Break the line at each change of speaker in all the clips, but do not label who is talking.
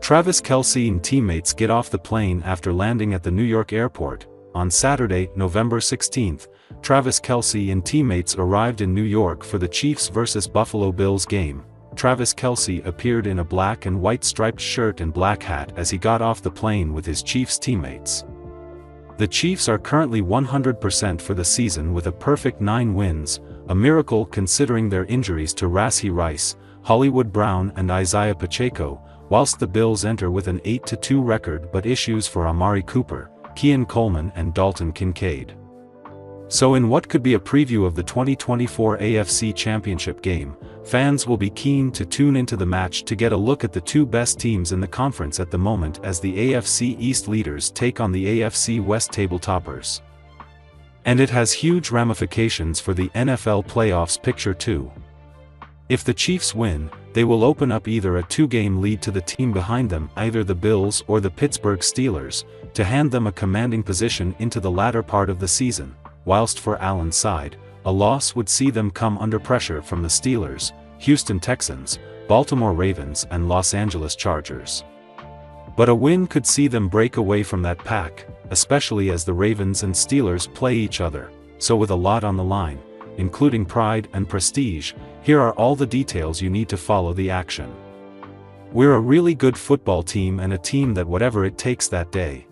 Travis Kelce and teammates get off the plane after landing at the New York airport. On Saturday, November 16, Travis Kelce and teammates arrived in New York for the Chiefs vs. Buffalo Bills game. Travis Kelce appeared in a black and white striped shirt and black hat as he got off the plane with his Chiefs teammates. The Chiefs are currently 100% for the season with a perfect 9 wins, a miracle considering their injuries to Rashee Rice, Hollywood Brown and Isaiah Pacheco, whilst the Bills enter with an 8-2 record but issues for Amari Cooper, Keon Coleman and Dalton Kincaid. So in what could be a preview of the 2024 AFC Championship game, fans will be keen to tune into the match to get a look at the two best teams in the conference at the moment as the AFC East leaders take on the AFC West tabletoppers. And it has huge ramifications for the NFL playoffs picture too. If the Chiefs win, they will open up either a 2-game lead to the team behind them, either the Bills or the Pittsburgh Steelers, to hand them a commanding position into the latter part of the season, whilst for Allen's side, a loss would see them come under pressure from the Steelers, Houston Texans, Baltimore Ravens and Los Angeles Chargers. But a win could see them break away from that pack, especially as the Ravens and Steelers play each other, so with a lot on the line, including pride and prestige, here are all the details you need to follow the action. We're a really good football team and a team that whatever it takes that day.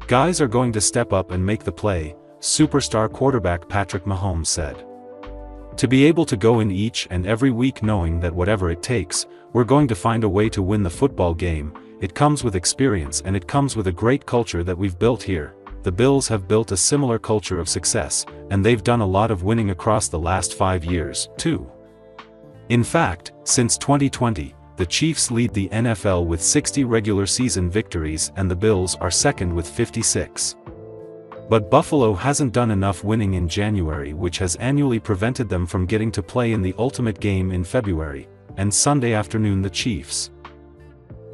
Guys are going to step up and make the play, superstar quarterback Patrick Mahomes said. To be able to go in each and every week knowing that whatever it takes, we're going to find a way to win the football game, it comes with experience and it comes with a great culture that we've built here. The Bills have built a similar culture of success, and they've done a lot of winning across the last 5 years, too. In fact, since 2020, the Chiefs lead the NFL with 60 regular season victories and the Bills are second with 56. But Buffalo hasn't done enough winning in January, which has annually prevented them from getting to play in the ultimate game in February, and Sunday afternoon the Chiefs.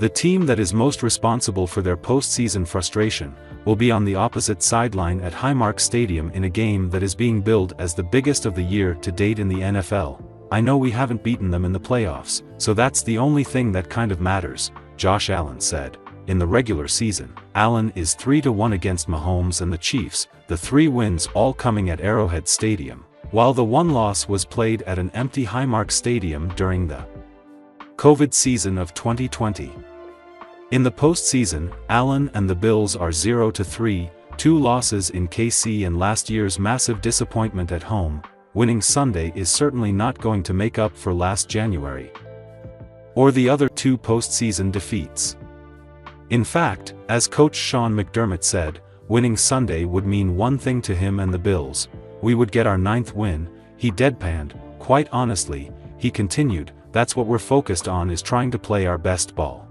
The team that is most responsible for their postseason frustration will be on the opposite sideline at Highmark Stadium in a game that is being billed as the biggest of the year to date in the NFL. I know we haven't beaten them in the playoffs, so that's the only thing that kind of matters, Josh Allen said. In the regular season, Allen is 3-1 against Mahomes and the Chiefs, the 3 wins all coming at Arrowhead Stadium, while the 1 loss was played at an empty Highmark Stadium during the COVID season of 2020. In the postseason, Allen and the Bills are 0-3, 2 losses in KC and last year's massive disappointment at home. Winning Sunday is certainly not going to make up for last January or the other 2 postseason defeats. In fact, as coach Sean McDermott said, winning Sunday would mean one thing to him and the Bills: we would get our 9th win. He deadpanned, quite honestly, he continued, that's what we're focused on, is trying to play our best ball.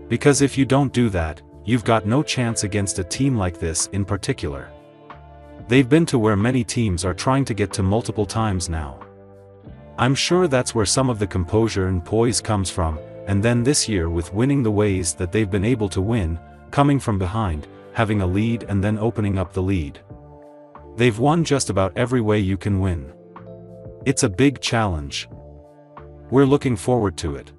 Because if you don't do that, you've got no chance against a team like this in particular. They've been to where many teams are trying to get to multiple times now. I'm sure that's where some of the composure and poise comes from, and then this year with winning the ways that they've been able to win, coming from behind, having a lead and then opening up the lead. They've won just about every way you can win. It's a big challenge. We're looking forward to it.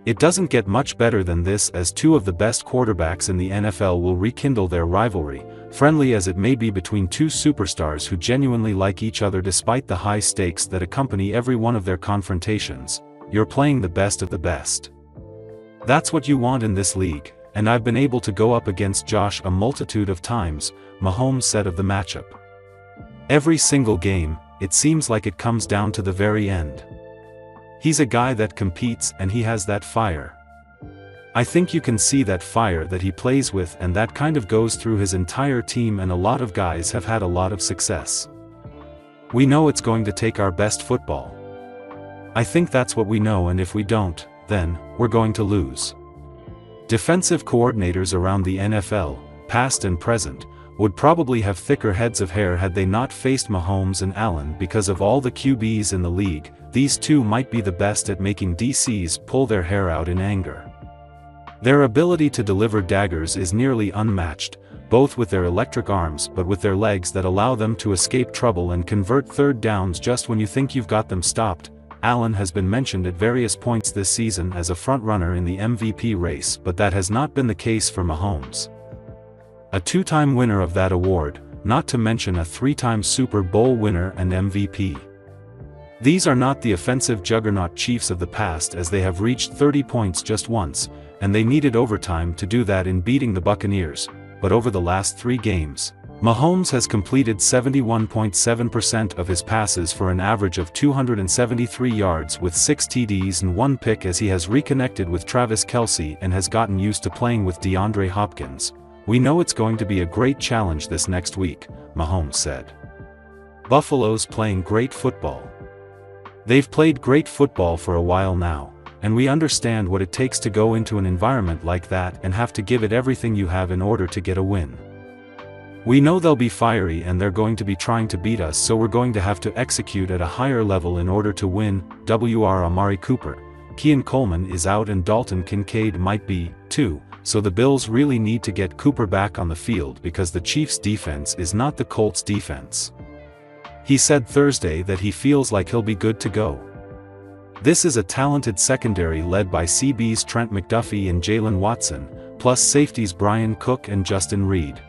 It doesn't get much better than this, as 2 of the best quarterbacks in the NFL will rekindle their rivalry, friendly as it may be between 2 superstars who genuinely like each other despite the high stakes that accompany every one of their confrontations. You're playing the best of the best. That's what you want in this league, and I've been able to go up against Josh a multitude of times, Mahomes said of the matchup. Every single game, it seems like it comes down to the very end. He's a guy that competes and he has that fire. I think you can see that fire that he plays with, and that kind of goes through his entire team, and a lot of guys have had a lot of success. We know it's going to take our best football. I think that's what we know, and if we don't, then we're going to lose. Defensive coordinators around the NFL, past and present, would probably have thicker heads of hair had they not faced Mahomes and Allen. Because of all the QBs in the league, these 2 might be the best at making DCs pull their hair out in anger. Their ability to deliver daggers is nearly unmatched, both with their electric arms but with their legs that allow them to escape trouble and convert 3rd downs just when you think you've got them stopped. Allen has been mentioned at various points this season as a front-runner in the MVP race, but that has not been the case for Mahomes. A two-time winner of that award, not to mention a three-time Super Bowl winner and MVP. These are not the offensive juggernaut Chiefs of the past, as they have reached 30 points just once, and they needed overtime to do that in beating the Buccaneers, but over the last 3 games, Mahomes has completed 71.7% of his passes for an average of 273 yards with 6 TDs and 1 pick, as he has reconnected with Travis Kelce and has gotten used to playing with DeAndre Hopkins. "We know it's going to be a great challenge this next week," Mahomes said. Buffalo's playing great football. They've played great football for a while now, and we understand what it takes to go into an environment like that and have to give it everything you have in order to get a win. We know they'll be fiery and they're going to be trying to beat us, so we're going to have to execute at a higher level in order to win. Wr. Amari Cooper, Keon Coleman is out and Dalton Kincaid might be, too, so the Bills really need to get Cooper back on the field because the Chiefs' defense is not the Colts' defense. He said Thursday that he feels like he'll be good to go. This is a talented secondary led by CB's Trent McDuffie and Jalen Watson, plus safeties Brian Cook and Justin Reed.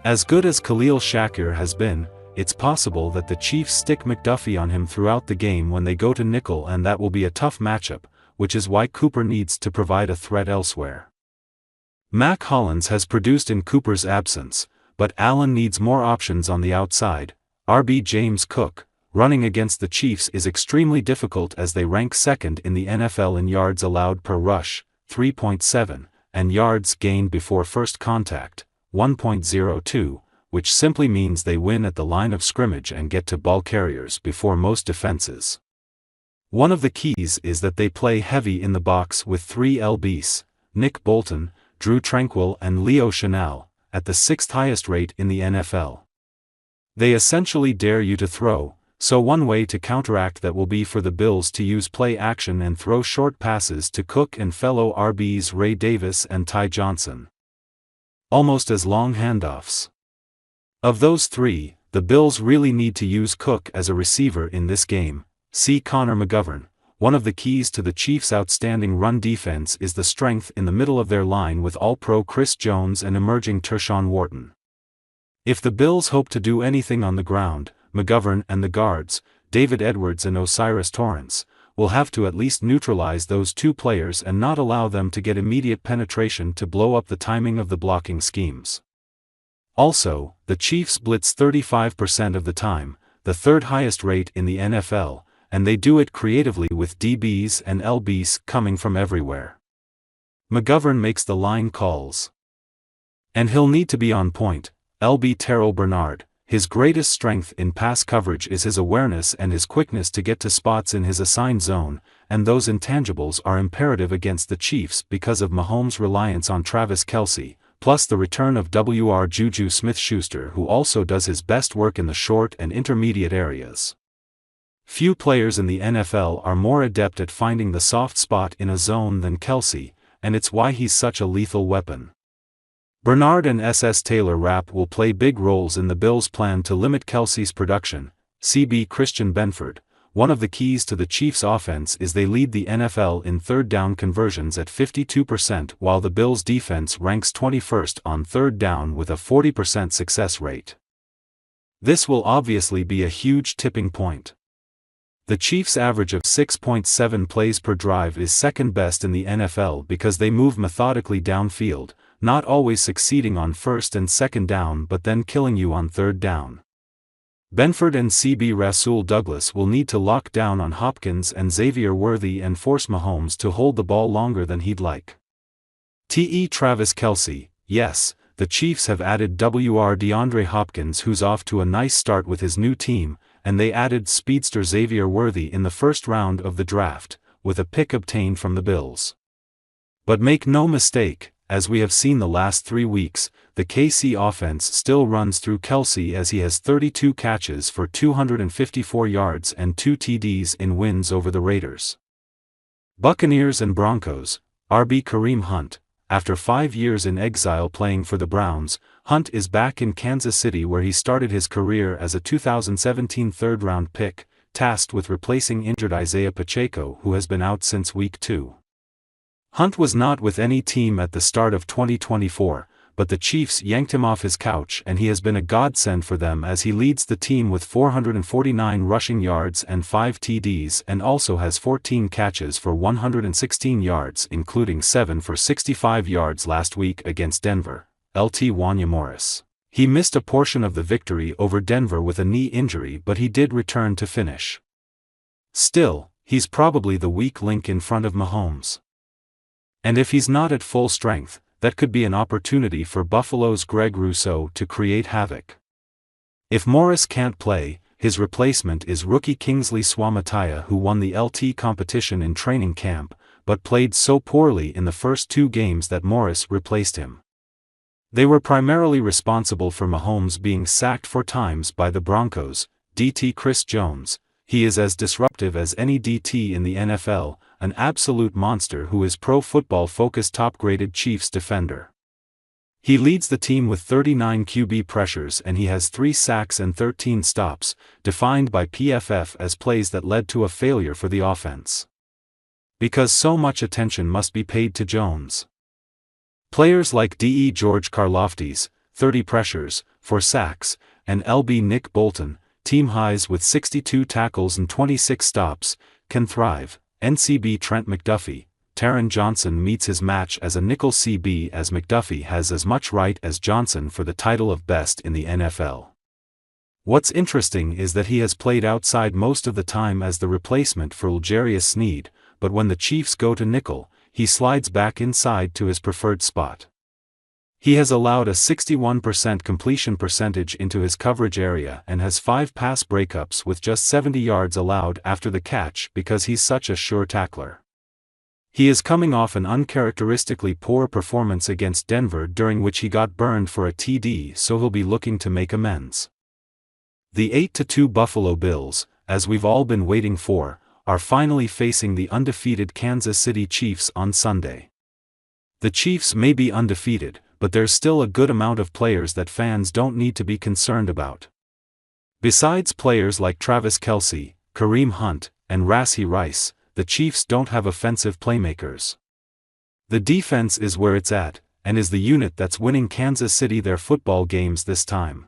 As good as Khalil Shakir has been, it's possible that the Chiefs stick McDuffie on him throughout the game when they go to nickel, and that will be a tough matchup, which is why Cooper needs to provide a threat elsewhere. Mac Hollins has produced in Cooper's absence, but Allen needs more options on the outside. RB James Cook, running against the Chiefs is extremely difficult as they rank second in the NFL in yards allowed per rush, 3.7, and yards gained before first contact, 1.02, which simply means they win at the line of scrimmage and get to ball carriers before most defenses. One of the keys is that they play heavy in the box with 3 LBs, Nick Bolton, Drew Tranquill and Leo Chenal, at the 6th highest rate in the NFL. They essentially dare you to throw, so one way to counteract that will be for the Bills to use play action and throw short passes to Cook and fellow RBs Ray Davis and Ty Johnson. Almost as long handoffs. Of those 3, the Bills really need to use Cook as a receiver in this game. See Connor McGovern. One of the keys to the Chiefs' outstanding run defense is the strength in the middle of their line with All-Pro Chris Jones and emerging Tershawn Wharton. If the Bills hope to do anything on the ground, McGovern and the guards, David Edwards and Osiris Torrance, will have to at least neutralize those 2 players and not allow them to get immediate penetration to blow up the timing of the blocking schemes. Also, the Chiefs blitz 35% of the time, the 3rd highest rate in the NFL, and they do it creatively with DBs and LBs coming from everywhere. McGovern makes the line calls. And he'll need to be on point. LB Terrell Bernard, his greatest strength in pass coverage is his awareness and his quickness to get to spots in his assigned zone, and those intangibles are imperative against the Chiefs because of Mahomes' reliance on Travis Kelce, plus the return of Wr. Juju Smith-Schuster, who also does his best work in the short and intermediate areas. Few players in the NFL are more adept at finding the soft spot in a zone than Kelce, and it's why he's such a lethal weapon. Bernard and S.S. Taylor Rapp will play big roles in the Bills' plan to limit Kelce's production. CB Christian Benford, one of the keys to the Chiefs' offense is they lead the NFL in third down conversions at 52%, while the Bills' defense ranks 21st on third down with a 40% success rate. This will obviously be a huge tipping point. The Chiefs' average of 6.7 plays per drive is second best in the NFL because they move methodically downfield, not always succeeding on first and second down but then killing you on third down. Benford and CB Rasul Douglas will need to lock down on Hopkins and Xavier Worthy and force Mahomes to hold the ball longer than he'd like. Travis Kelce, yes, the Chiefs have added Wr. DeAndre Hopkins, who's off to a nice start with his new team, and they added speedster Xavier Worthy in the first round of the draft, with a pick obtained from the Bills. But make no mistake, as we have seen the last 3 weeks, the KC offense still runs through Kelce, as he has 32 catches for 254 yards and 2 TDs in wins over the Raiders. Buccaneers and Broncos. RB Kareem Hunt. After 5 years in exile playing for the Browns, Hunt is back in Kansas City, where he started his career as a 2017 third-round pick, tasked with replacing injured Isaiah Pacheco, who has been out since Week 2. Hunt was not with any team at the start of 2024, but the Chiefs yanked him off his couch and he has been a godsend for them as he leads the team with 449 rushing yards and 5 TDs and also has 14 catches for 116 yards, including 7 for 65 yards last week against Denver. LT Wanya Morris. He missed a portion of the victory over Denver with a knee injury, but he did return to finish. Still, he's probably the weak link in front of Mahomes. And if he's not at full strength, that could be an opportunity for Buffalo's Greg Rousseau to create havoc. If Morris can't play, his replacement is rookie Kingsley Suamataia, who won the LT competition in training camp, but played so poorly in the first 2 games that Morris replaced him. They were primarily responsible for Mahomes being sacked 4 times by the Broncos. DT Chris Jones. He is as disruptive as any DT in the NFL, an absolute monster who is Pro Football Focus top-graded Chiefs defender. He leads the team with 39 QB pressures and he has 3 sacks and 13 stops, defined by PFF as plays that led to a failure for the offense. Because so much attention must be paid to Jones. Players like DE George Karlaftis, 30 pressures, 4 sacks, and LB Nick Bolton, team highs with 62 tackles and 26 stops, can thrive. NCB Trent McDuffie. Taron Johnson meets his match as a nickel CB as McDuffie has as much right as Johnson for the title of best in the NFL. What's interesting is that he has played outside most of the time as the replacement for L'Jarius Sneed, but when the Chiefs go to nickel, he slides back inside to his preferred spot. He has allowed a 61% completion percentage into his coverage area and has 5 pass breakups with just 70 yards allowed after the catch because he's such a sure tackler. He is coming off an uncharacteristically poor performance against Denver during which he got burned for a TD, so he'll be looking to make amends. The 8-2 Buffalo Bills, as we've all been waiting for, are finally facing the undefeated Kansas City Chiefs on Sunday. The Chiefs may be undefeated, but there's still a good amount of players that fans don't need to be concerned about. Besides players like Travis Kelce, Kareem Hunt, and Rashee Rice, the Chiefs don't have offensive playmakers. The defense is where it's at, and is the unit that's winning Kansas City their football games this time.